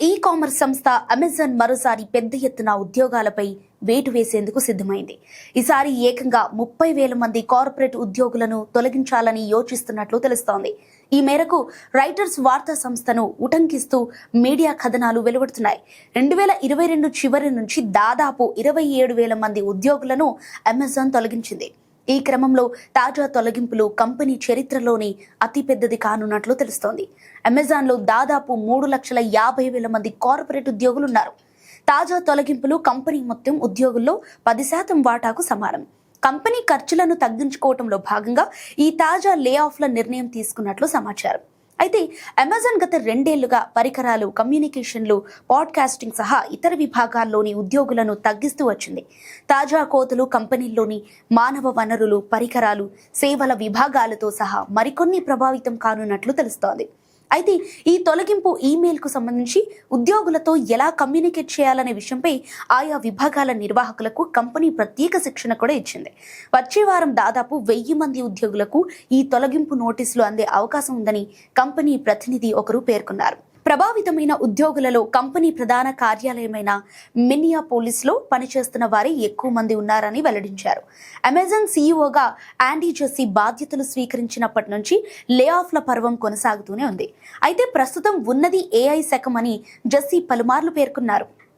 E commerce సంస్థ Amazon మరోసారి పెద్ద ఎత్తున ఉద్యోగాలపై వేటు వేసేందుకు సిద్ధమైంది. ఈసారి ఏకంగా 30,000 మంది కార్పొరేట్ ఉద్యోగులను తొలగించాలని యోచిస్తున్నట్లు తెలుస్తోంది. ఈ మేరకు రైటర్స్ వార్తా సంస్థను ఉటంకిస్తూ మీడియా కథనాలు వెలువడుతున్నాయి. 2022 చివరి నుంచి దాదాపు 27,000 మంది ఉద్యోగులను అమెజాన్ తొలగించింది. ఈ క్రమంలో తాజా తొలగింపులు కంపెనీ చరిత్రలోని అతిపెద్దది కానున్నట్లు తెలుస్తోంది. అమెజాన్లో దాదాపు 3,50,000 మంది కార్పొరేట్ ఉద్యోగులున్నారు. తాజా తొలగింపులు కంపెనీ మొత్తం ఉద్యోగుల్లో 10% వాటాకు సమానం. కంపెనీ ఖర్చులను తగ్గించుకోవడంలో భాగంగా ఈ తాజా లే ఆఫ్ల నిర్ణయం తీసుకున్నట్లు సమాచారం. అయితే అమెజాన్ గత 2 ఏళ్లుగా పరికరాలు, కమ్యూనికేషన్లు, పాడ్కాస్టింగ్ సహా ఇతర విభాగాల్లోని ఉద్యోగులను తగ్గిస్తూ వచ్చింది. తాజా కోతలు కంపెనీల్లోని మానవ వనరులు, పరికరాలు, సేవల విభాగాలతో సహా మరికొన్ని ప్రభావితం కానున్నట్లు తెలుస్తోంది. అయితే ఈ తొలగింపు ఈమెయిల్కు సంబంధించి ఉద్యోగులతో ఎలా కమ్యూనికేట్ చేయాలనే విషయంపై ఆయా విభాగాల నిర్వాహకులకు కంపెనీ ప్రత్యేక శిక్షణ కూడా ఇచ్చింది. వచ్చే వారం దాదాపు 1,000 మంది ఉద్యోగులకు ఈ తొలగింపు నోటీసులు అందే అవకాశం ఉందని కంపెనీ ప్రతినిధి ఒకరు పేర్కొన్నారు. ప్రభావితమైన ఉద్యోగులలో కంపెనీ ప్రధాన కార్యాలయమైన మిన్నియాపోలిస్లో పనిచేస్తున్న వారే ఎక్కువ మంది ఉన్నారని వెల్లడించారు. అమెజాన్ సీఈఓగా యాండీ జెస్సీ బాధ్యతలు స్వీకరించినప్పటి నుంచి లే ఆఫ్ల పర్వం కొనసాగుతూనే ఉంది. అయితే ప్రస్తుతం ఉన్నది ఏఐ శకం అని జెస్సీ పలుమార్లు పేర్కొన్నారు.